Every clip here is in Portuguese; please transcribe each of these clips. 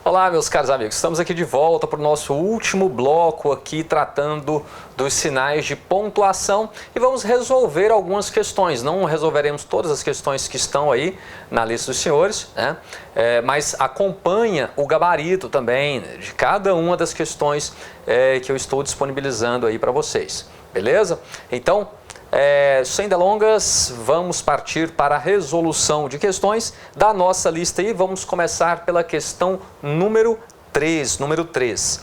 Olá, meus caros amigos, estamos aqui de volta para o nosso último bloco aqui tratando dos sinais de pontuação e vamos resolver algumas questões. Não resolveremos todas as questões que estão aí na lista dos senhores, né? Mas acompanha o gabarito também de cada uma das questões que eu estou disponibilizando aí para vocês, beleza? Então, sem delongas, vamos partir para a resolução de questões da nossa lista e vamos começar pela questão número 3.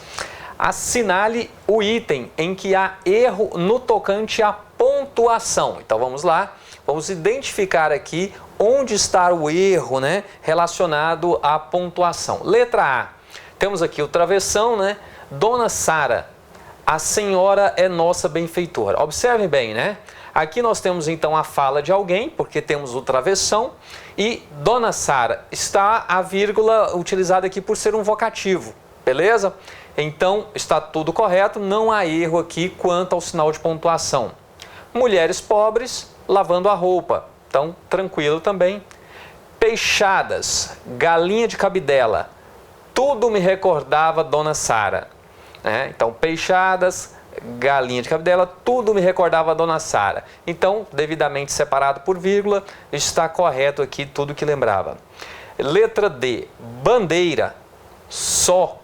Assinale o item em que há erro no tocante à pontuação. Então vamos lá, vamos identificar aqui onde está o erro, né, relacionado à pontuação. Letra A, temos aqui o travessão, né? Dona Sara, a senhora é nossa benfeitora. Observem bem, né? Aqui nós temos então a fala de alguém, porque temos o travessão, e Dona Sara, está a vírgula utilizada aqui por ser um vocativo, beleza? Então está tudo correto, não há erro aqui quanto ao sinal de pontuação. Mulheres pobres lavando a roupa, então tranquilo também. Peixadas, galinha de cabidela, tudo me recordava Dona Sara. Então peixadas, galinha de cabidela, tudo me recordava a Dona Sara. Então, devidamente separado por vírgula, está correto aqui tudo que lembrava. Letra D, bandeira, só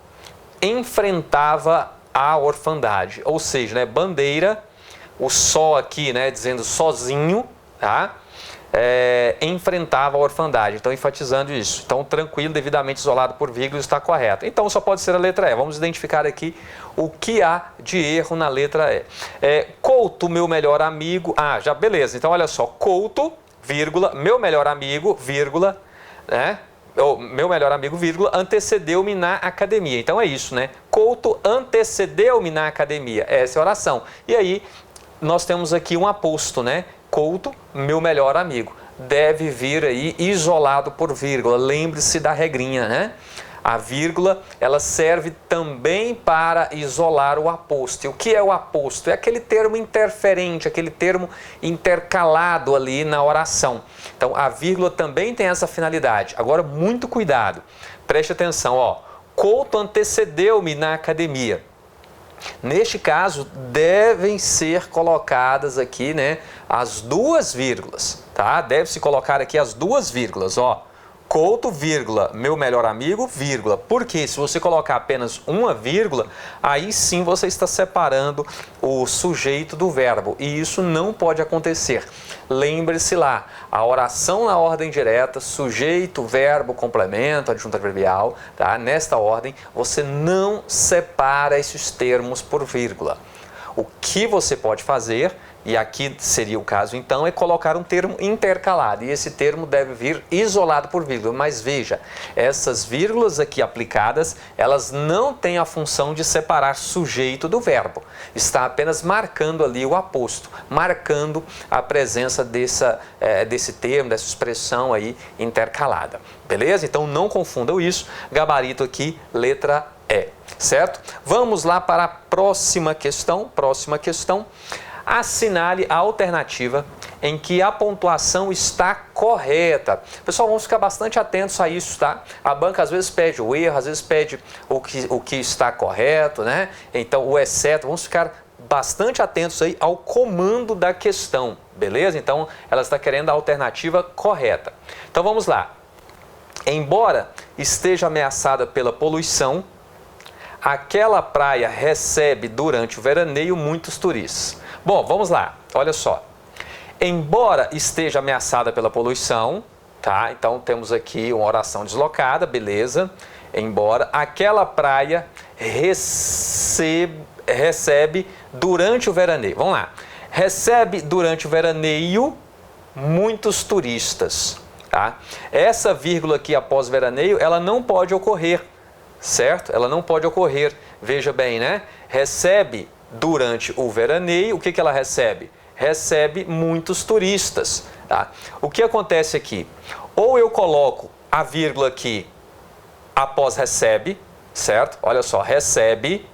enfrentava a orfandade. Ou seja, né, bandeira, o só aqui, né, dizendo sozinho, tá? Enfrentava a orfandade, então enfatizando isso. Então tranquilo, devidamente isolado por vírgula, está correto. Então só pode ser a letra E. Vamos identificar aqui o que há de erro na letra E. Couto, meu melhor amigo, já beleza, então olha só, Couto, vírgula, meu melhor amigo, vírgula, né? Meu melhor amigo, vírgula, antecedeu-me na academia. Então é isso, né? Couto antecedeu-me na academia, essa é a oração. E aí nós temos aqui um aposto, né? Couto, meu melhor amigo. Deve vir aí isolado por vírgula. Lembre-se da regrinha, né? A vírgula, ela serve também para isolar o aposto. E o que é o aposto? É aquele termo interferente, aquele termo intercalado ali na oração. Então, a vírgula também tem essa finalidade. Agora, muito cuidado. Preste atenção, ó. Couto antecedeu-me na academia. Neste caso, devem ser colocadas aqui, né, as duas vírgulas, tá? Deve-se colocar aqui as duas vírgulas, ó. Couto, vírgula, meu melhor amigo, vírgula. Porque se você colocar apenas uma vírgula, aí sim você está separando o sujeito do verbo. E isso não pode acontecer. Lembre-se lá, a oração na ordem direta, sujeito, verbo, complemento, adjunto adverbial, tá? Nesta ordem, você não separa esses termos por vírgula. O que você pode fazer, e aqui seria o caso então, é colocar um termo intercalado. E esse termo deve vir isolado por vírgula. Mas veja, essas vírgulas aqui aplicadas, elas não têm a função de separar sujeito do verbo. Está apenas marcando ali o aposto, marcando a presença desse termo, dessa expressão aí intercalada. Beleza? Então não confundam isso. Gabarito aqui, letra E. Certo? Vamos lá para a próxima questão. Assinale a alternativa em que a pontuação está correta. Pessoal, vamos ficar bastante atentos a isso, tá? A banca às vezes pede o erro, às vezes pede o que está correto, né? Então, o exceto, vamos ficar bastante atentos aí ao comando da questão, beleza? Então, ela está querendo a alternativa correta. Então, vamos lá. Embora esteja ameaçada pela poluição, aquela praia recebe durante o veraneio muitos turistas. Bom, vamos lá, olha só. Embora esteja ameaçada pela poluição, tá? Então temos aqui uma oração deslocada, beleza. Embora aquela praia recebe durante o veraneio. Vamos lá. Recebe durante o veraneio muitos turistas, tá? Essa vírgula aqui após veraneio, ela não pode ocorrer. Certo? Ela não pode ocorrer. Veja bem, né? Recebe durante o veraneio, o que ela recebe? Recebe muitos turistas, tá? O que acontece aqui? Ou eu coloco a vírgula aqui após recebe, certo? Olha só, recebe,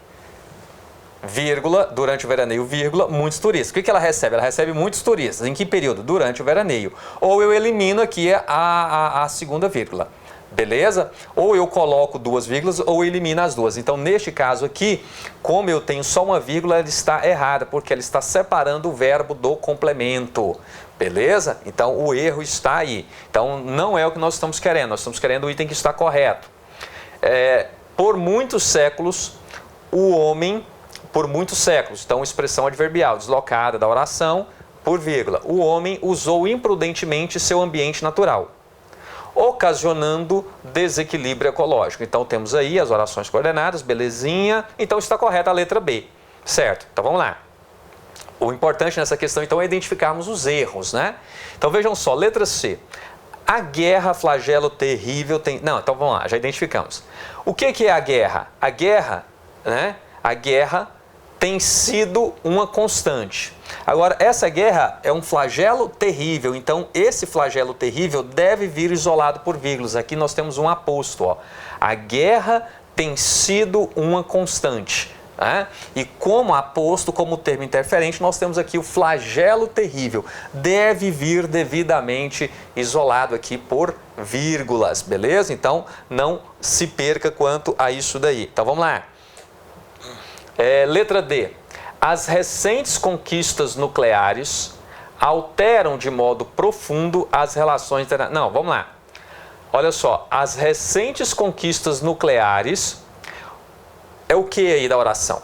vírgula, durante o veraneio, vírgula, muitos turistas. O que ela recebe? Ela recebe muitos turistas. Em que período? Durante o veraneio. Ou eu elimino aqui a segunda vírgula. Beleza? Ou eu coloco duas vírgulas ou elimino as duas. Então, neste caso aqui, como eu tenho só uma vírgula, ela está errada, porque ela está separando o verbo do complemento. Beleza? Então, o erro está aí. Então, não é o que nós estamos querendo. Nós estamos querendo o item que está correto. Por muitos séculos, o homem, por muitos séculos, então, expressão adverbial, deslocada da oração, por vírgula. O homem usou imprudentemente seu ambiente natural, ocasionando desequilíbrio ecológico. Então, temos aí as orações coordenadas, belezinha. Então, está correta a letra B, certo? Então, vamos lá. O importante nessa questão, então, é identificarmos os erros, né? Então, vejam só, letra C. A guerra, flagelo terrível, tem... Não, então, vamos lá, já identificamos. O que é a guerra? A guerra, né? A guerra tem sido uma constante. Agora, essa guerra é um flagelo terrível, então esse flagelo terrível deve vir isolado por vírgulas. Aqui nós temos um aposto, ó. A guerra tem sido uma constante. Né? E como aposto, como termo interferente, nós temos aqui o flagelo terrível. Deve vir devidamente isolado aqui por vírgulas, beleza? Então, não se perca quanto a isso daí. Então, vamos lá. Letra D. As recentes conquistas nucleares alteram de modo profundo as relações internacionais. Não, vamos lá. Olha só, as recentes conquistas nucleares é o que aí da oração?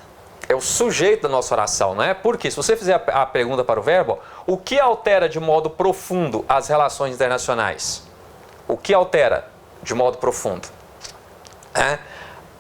É o sujeito da nossa oração, não é? Porque se você fizer a pergunta para o verbo, o que altera de modo profundo as relações internacionais? O que altera de modo profundo?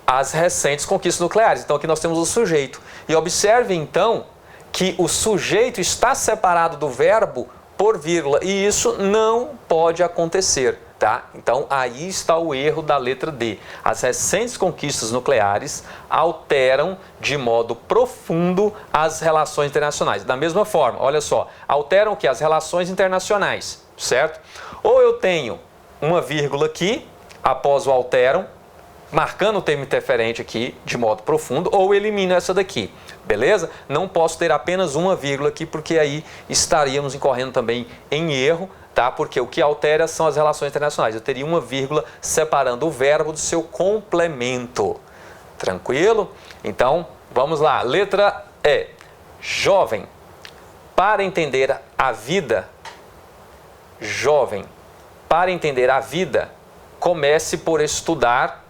As recentes conquistas nucleares. Então aqui nós temos o sujeito. E observe então que o sujeito está separado do verbo por vírgula. E isso não pode acontecer, tá? Então aí está o erro da letra D. As recentes conquistas nucleares alteram de modo profundo as relações internacionais. Da mesma forma, olha só, alteram o que? As relações internacionais, certo? Ou eu tenho uma vírgula aqui, após o alteram, marcando o termo interferente aqui de modo profundo, ou elimino essa daqui, beleza? Não posso ter apenas uma vírgula aqui, porque aí estaríamos incorrendo também em erro, tá? Porque o que altera são as relações internacionais. Eu teria uma vírgula separando o verbo do seu complemento. Tranquilo? Então, vamos lá. Letra E. Jovem. Para entender a vida, jovem, para entender a vida, comece por estudar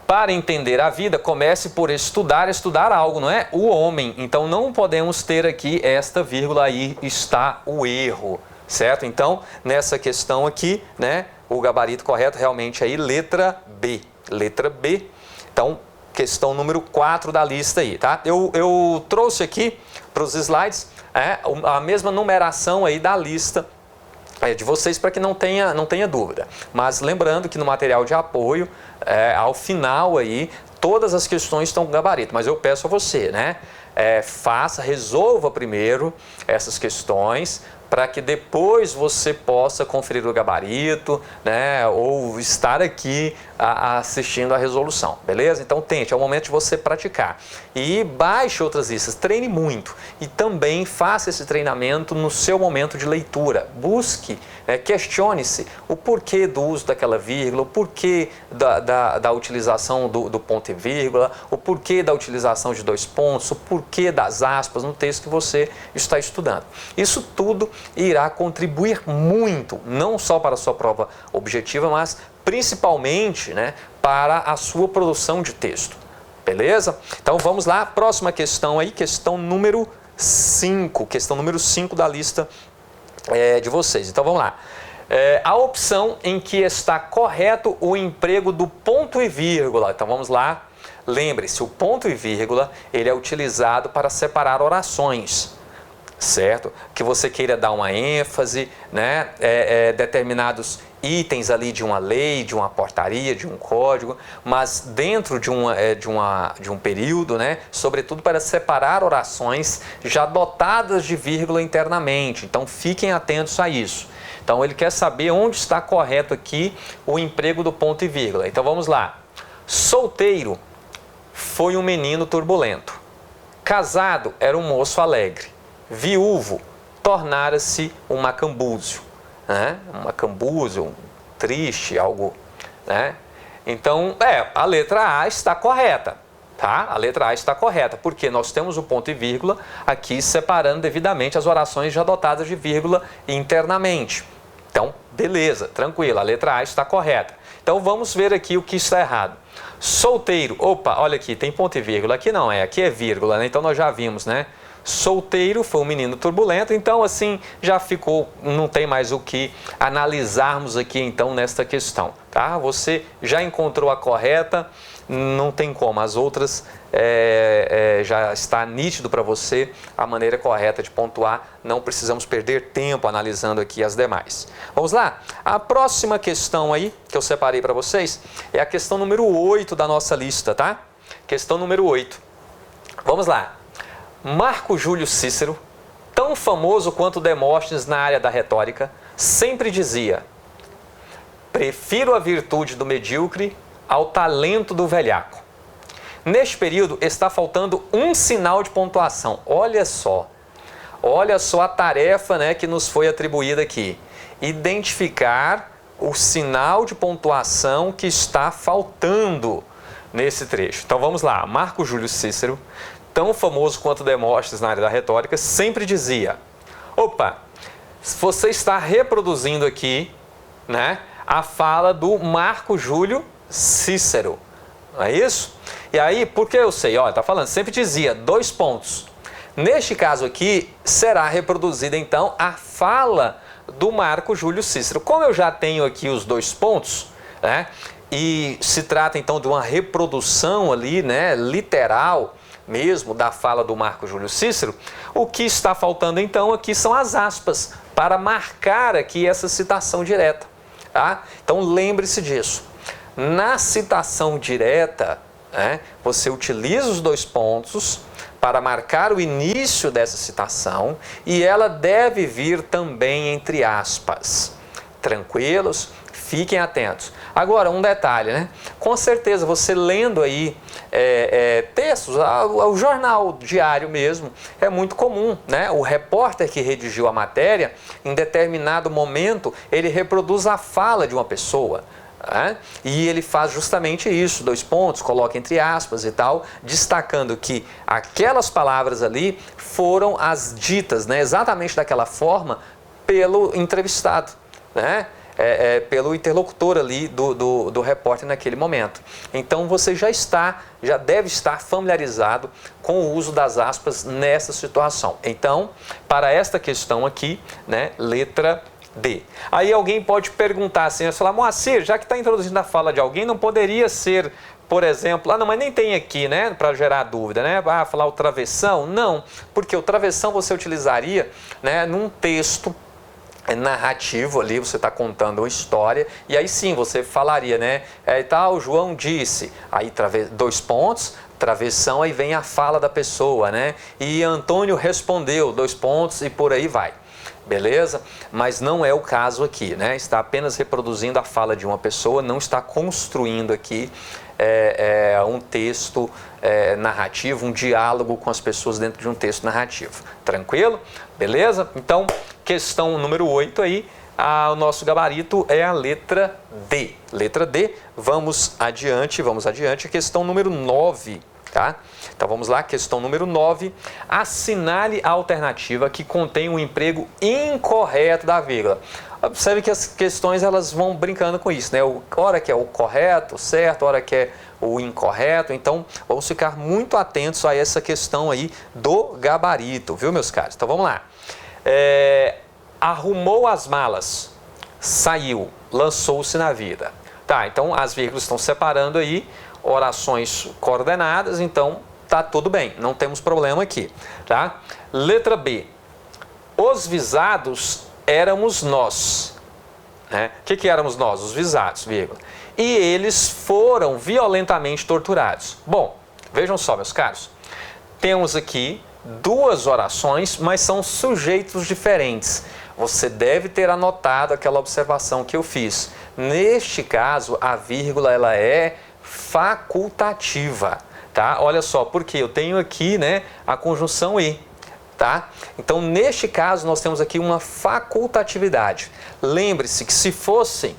para entender a vida, comece por estudar algo, não é? O homem. Então, não podemos ter aqui esta vírgula, aí está o erro, certo? Então, nessa questão aqui, né, o gabarito correto realmente aí, letra B. Letra B. Então, questão número 4 da lista aí, tá? Eu trouxe aqui para os slides a mesma numeração aí da lista de vocês, para que não tenha dúvida. Mas lembrando que no material de apoio, ao final aí, todas as questões estão com gabarito. Mas eu peço a você, né? Resolva primeiro essas questões, para que depois você possa conferir o gabarito, né? Ou estar aqui assistindo a resolução, beleza? Então tente, é o momento de você praticar. E baixe outras listas, treine muito. E também faça esse treinamento no seu momento de leitura. Busque, questione-se o porquê do uso daquela vírgula, o porquê da utilização do ponto e vírgula, o porquê da utilização de dois pontos, o porquê das aspas no texto que você está estudando. Isso tudo irá contribuir muito, não só para a sua prova objetiva, mas principalmente, né, para a sua produção de texto. Beleza? Então vamos lá, próxima questão aí, questão número 5. Questão número 5 da lista de vocês. Então vamos lá. A opção em que está correto o emprego do ponto e vírgula. Então vamos lá. Lembre-se, o ponto e vírgula, ele é utilizado para separar orações, certo? Que você queira dar uma ênfase, né? Determinados itens ali de uma lei, de uma portaria, de um código, mas dentro de um período, né? Sobretudo para separar orações já dotadas de vírgula internamente. Então fiquem atentos a isso. Então ele quer saber onde está correto aqui o emprego do ponto e vírgula. Então vamos lá. Solteiro foi um menino turbulento. Casado era um moço alegre. Viúvo tornara-se um macambúzio. Um macambúzio, triste, algo, né? Então, a letra A está correta, tá? A letra A está correta, porque nós temos o ponto e vírgula aqui separando devidamente as orações já dotadas de vírgula internamente. Então, beleza, tranquilo, a letra A está correta. Então, vamos ver aqui o que está errado. Solteiro, opa, olha aqui, tem ponto e vírgula, aqui não é, aqui é vírgula, né? Então, nós já vimos, né? Solteiro foi um menino turbulento, então assim já ficou, não tem mais o que analisarmos aqui então nesta questão, tá? Você já encontrou a correta, não tem como, as outras já está nítido para você a maneira correta de pontuar, não precisamos perder tempo analisando aqui as demais. Vamos lá? A próxima questão aí que eu separei para vocês é a questão número 8 da nossa lista, tá? Questão número 8. Vamos lá. Marco Júlio Cícero, tão famoso quanto Demóstenes na área da retórica, sempre dizia: prefiro a virtude do medíocre ao talento do velhaco. Neste período está faltando um sinal de pontuação. Olha só a tarefa, né, que nos foi atribuída aqui. Identificar o sinal de pontuação que está faltando nesse trecho. Então vamos lá, Marco Júlio Cícero, tão famoso quanto Demóstenes na área da retórica, sempre dizia: opa, você está reproduzindo aqui, né, a fala do Marco Júlio Cícero, não é isso? E aí, por que eu sei? Olha, está falando, sempre dizia, 2 pontos. Neste caso aqui, será reproduzida então a fala do Marco Júlio Cícero. Como eu já tenho aqui os 2 pontos, né, e se trata então de uma reprodução ali, né, literal, mesmo da fala do Marco Júlio Cícero, o que está faltando então aqui são as aspas para marcar aqui essa citação direta, tá? Então lembre-se disso. Na citação direta, né, você utiliza os 2 pontos para marcar o início dessa citação e ela deve vir também entre aspas. Tranquilos? Fiquem atentos. Agora, um detalhe, né? Com certeza, você lendo aí textos, o jornal diário mesmo, é muito comum, né? O repórter que redigiu a matéria, em determinado momento, ele reproduz a fala de uma pessoa. E ele faz justamente isso, 2 pontos, coloca entre aspas e tal, destacando que aquelas palavras ali foram as ditas, né? Exatamente daquela forma pelo entrevistado, né? Pelo interlocutor ali do repórter naquele momento. Então você já deve estar familiarizado com o uso das aspas nessa situação. Então, para esta questão aqui, né, letra D. Aí alguém pode perguntar assim, falar, Moacir, já que está introduzindo a fala de alguém, não poderia ser, por exemplo, não, mas nem tem aqui, né, para gerar dúvida, né, falar o travessão? Não, porque o travessão você utilizaria, né, num texto narrativo ali, você está contando uma história, e aí sim, você falaria, né, tal, João disse, aí 2 pontos, travessão, aí vem a fala da pessoa, né, e Antônio respondeu, 2 pontos, e por aí vai. Beleza? Mas não é o caso aqui, né? Está apenas reproduzindo a fala de uma pessoa, não está construindo aqui um texto narrativo, um diálogo com as pessoas dentro de um texto narrativo. Tranquilo? Beleza? Então, questão número 8 aí, o nosso gabarito é a letra D. Letra D, vamos adiante, questão número 9. Tá? Então vamos lá, questão número 9. Assinale a alternativa que contém o emprego incorreto da vírgula. Observe que as questões elas vão brincando com isso, né? Hora que é o correto, certo, hora que é o incorreto. Então vamos ficar muito atentos a essa questão aí do gabarito, viu, meus caros? Então vamos lá. Arrumou as malas, saiu, lançou-se na vida. Tá, então as vírgulas estão separando aí orações coordenadas, então tá tudo bem, não temos problema aqui, tá? Letra B. Os visados éramos nós, né? O que éramos nós? Os visados, vírgula. E eles foram violentamente torturados. Bom, vejam só, meus caros, temos aqui 2 orações, mas são sujeitos diferentes. Você deve ter anotado aquela observação que eu fiz. Neste caso, a vírgula ela é facultativa, tá? Olha só, porque eu tenho aqui, né, a conjunção e, tá? Então, neste caso, nós temos aqui uma facultatividade. Lembre-se que se fossem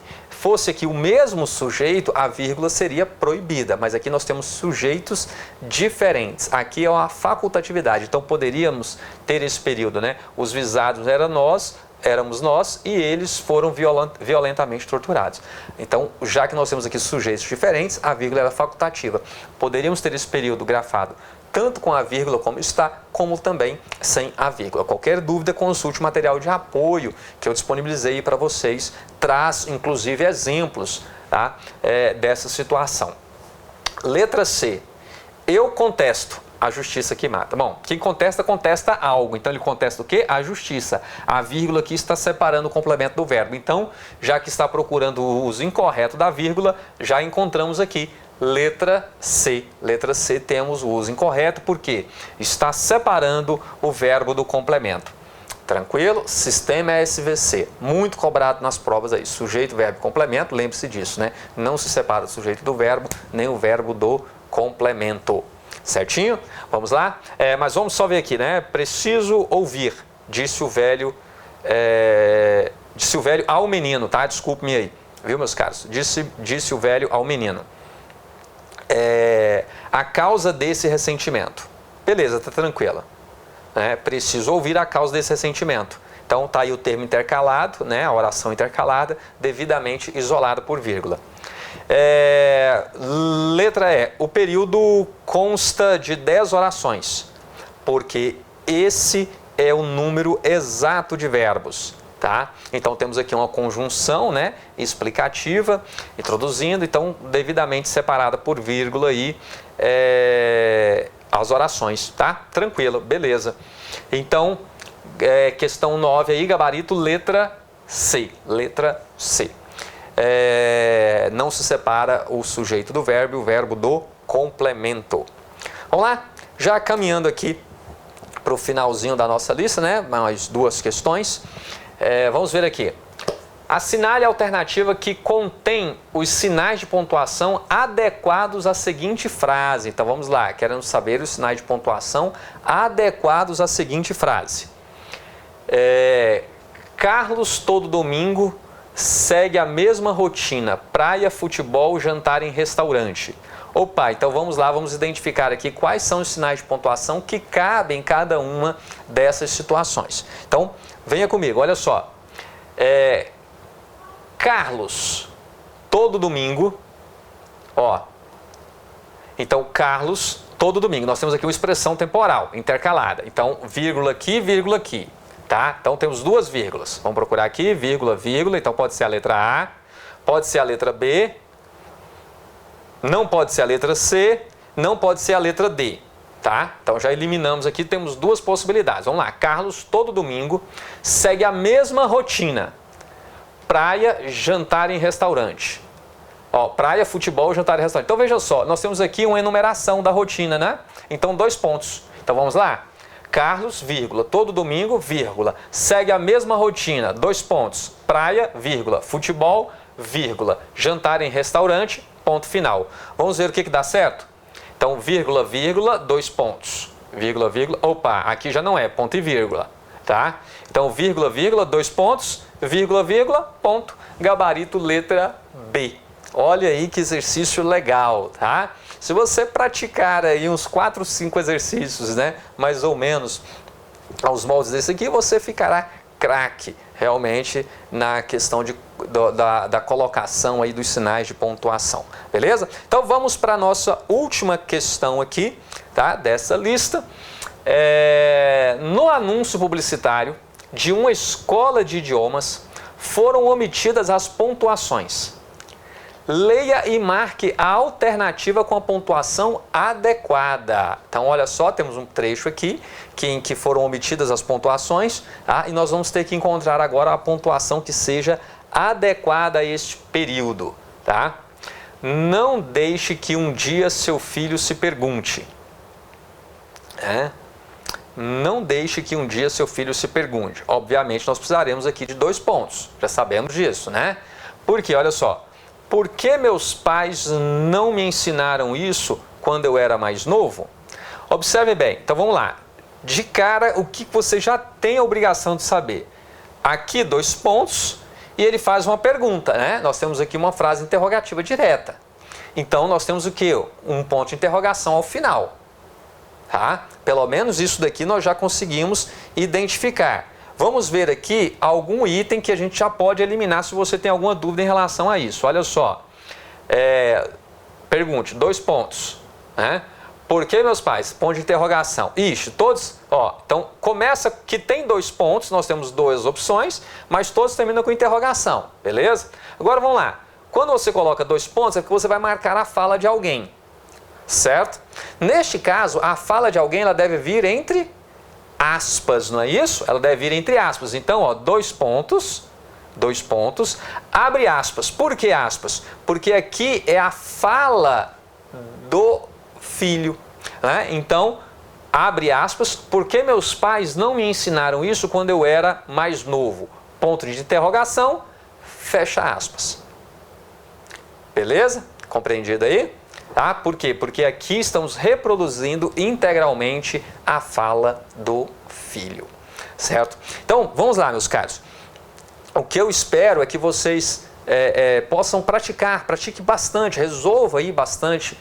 fosse aqui o mesmo sujeito, a vírgula seria proibida, mas aqui nós temos sujeitos diferentes. Aqui é uma facultatividade, então poderíamos ter esse período, né? Os visados éramos nós e eles foram violentamente torturados. Então, já que nós temos aqui sujeitos diferentes, a vírgula era facultativa. Poderíamos ter esse período grafado tanto com a vírgula como está, como também sem a vírgula. Qualquer dúvida, consulte o material de apoio que eu disponibilizei para vocês. Traz, inclusive, exemplos, tá, dessa situação. Letra C. Eu contesto. A justiça que mata. Bom, quem contesta, contesta algo. Então, ele contesta o quê? A justiça. A vírgula aqui está separando o complemento do verbo. Então, já que está procurando o uso incorreto da vírgula, já encontramos aqui letra C. Letra C temos o uso incorreto, porque está separando o verbo do complemento. Tranquilo? Sistema SVC. Muito cobrado nas provas aí. Sujeito, verbo e complemento. Lembre-se disso, né? Não se separa o sujeito do verbo, nem o verbo do complemento. Certinho? Vamos lá? Mas vamos só ver aqui, né? Preciso ouvir, disse o velho ao menino, tá? Desculpe-me aí, viu, meus caros? Disse o velho ao menino. A causa desse ressentimento. Beleza, tá tranquila. Preciso ouvir a causa desse ressentimento. Então, tá aí o termo intercalado, né? A oração intercalada, devidamente isolada por vírgula. Letra E. O período consta de 10 orações, porque esse é o número exato de verbos, tá? Então, temos aqui uma conjunção, né, explicativa, introduzindo, então, devidamente separada por vírgula aí, as orações, tá? Tranquilo, beleza. Então, questão 9 aí, gabarito, letra C. Letra C. Não se separa o sujeito do verbo e o verbo do complemento. Vamos lá? Já caminhando aqui para o finalzinho da nossa lista, né? Mais duas questões. Vamos ver aqui. Assinale a alternativa que contém os sinais de pontuação adequados à seguinte frase. Então vamos lá, queremos saber os sinais de pontuação adequados à seguinte frase. Carlos todo domingo segue a mesma rotina, praia, futebol, jantar em restaurante. Opa, então vamos lá, vamos identificar aqui quais são os sinais de pontuação que cabem em cada uma dessas situações. Então, venha comigo, olha só. Carlos, todo domingo, ó. Então, Carlos, todo domingo. Nós temos aqui uma expressão temporal, intercalada. Então, vírgula aqui, vírgula aqui. Tá? Então, temos duas vírgulas. Vamos procurar aqui, vírgula, vírgula. Então, pode ser a letra A, pode ser a letra B, não pode ser a letra C, não pode ser a letra D. Tá? Então, já eliminamos aqui, temos duas possibilidades. Vamos lá. Carlos, todo domingo, segue a mesma rotina. Praia, jantar em restaurante. Ó, praia, futebol, jantar em restaurante. Então, veja só, nós temos aqui uma enumeração da rotina, né? Então, 2 pontos. Então, vamos lá. Carlos, vírgula, todo domingo, vírgula, segue a mesma rotina, 2 pontos, praia, vírgula, futebol, vírgula, jantar em restaurante, ponto final. Vamos ver o que dá certo? Então, vírgula, vírgula, 2 pontos, vírgula, vírgula, opa, aqui já não é, ponto e vírgula, tá? Então, vírgula, vírgula, 2 pontos, vírgula, vírgula, ponto, gabarito, letra B. Olha aí que exercício legal, tá? Se você praticar aí uns 4, 5 exercícios, né, mais ou menos, aos moldes desse aqui, você ficará craque, realmente, na questão da colocação aí dos sinais de pontuação, beleza? Então, vamos para a nossa última questão aqui, tá, dessa lista. No anúncio publicitário de uma escola de idiomas, foram omitidas as pontuações. Leia e marque a alternativa com a pontuação adequada. Então, olha só, temos um trecho aqui em que foram omitidas as pontuações, tá? E nós vamos ter que encontrar agora a pontuação que seja adequada a este período, tá? Não deixe que um dia seu filho se pergunte. Não deixe que um dia seu filho se pergunte. Obviamente, nós precisaremos aqui de 2 pontos. Já sabemos disso, né? Porque, olha só. Por que meus pais não me ensinaram isso quando eu era mais novo? Observe bem, então vamos lá. De cara, o que você já tem a obrigação de saber? Aqui 2 pontos e ele faz uma pergunta, né? Nós temos aqui uma frase interrogativa direta. Então, nós temos o quê? Um ponto de interrogação ao final. Tá? Pelo menos isso daqui nós já conseguimos identificar. Vamos ver aqui algum item que a gente já pode eliminar se você tem alguma dúvida em relação a isso. Olha só. Pergunte, 2 pontos. Né? Por que meus pais? Ponto de interrogação. Ixi, todos... então, começa que tem 2 pontos, nós temos 2 opções, mas todos terminam com interrogação. Beleza? Agora, vamos lá. Quando você coloca 2 pontos, é porque você vai marcar a fala de alguém. Certo? Neste caso, a fala de alguém ela deve vir entre aspas, não é isso? Ela deve vir entre aspas. Então, 2 pontos, abre aspas. Por que aspas? Porque aqui é a fala do filho. Né? Então, abre aspas, porque meus pais não me ensinaram isso quando eu era mais novo. Ponto de interrogação, fecha aspas. Beleza? Compreendido aí? Tá? Por quê? Porque aqui estamos reproduzindo integralmente a fala do filho. Certo? Então, vamos lá, meus caros. O que eu espero é que vocês possam pratique bastante, resolva aí bastantes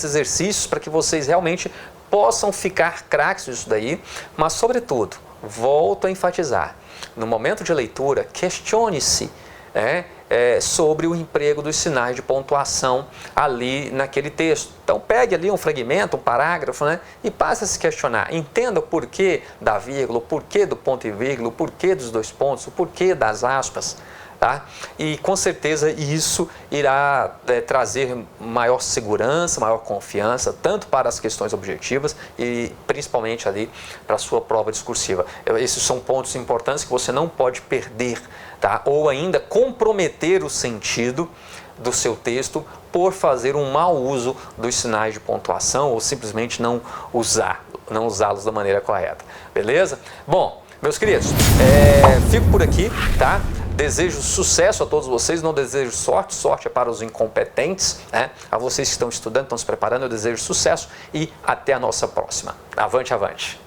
exercícios para que vocês realmente possam ficar craques nisso daí, mas, sobretudo, volto a enfatizar, no momento de leitura, questione-se sobre o emprego dos sinais de pontuação ali naquele texto. Então pegue ali um fragmento, um parágrafo, né, e passe a se questionar. Entenda o porquê da vírgula, o porquê do ponto e vírgula, o porquê dos 2 pontos, o porquê das aspas. Tá? E com certeza isso irá trazer maior segurança, maior confiança, tanto para as questões objetivas e principalmente ali para a sua prova discursiva. Esses são pontos importantes que você não pode perder, tá? Ou ainda comprometer o sentido do seu texto por fazer um mau uso dos sinais de pontuação ou simplesmente não usá-los da maneira correta. Beleza? Bom, meus queridos, fico por aqui, tá? Desejo sucesso a todos vocês, não desejo sorte, sorte é para os incompetentes, né? A vocês que estão estudando, estão se preparando, eu desejo sucesso e até a nossa próxima. Avante, avante!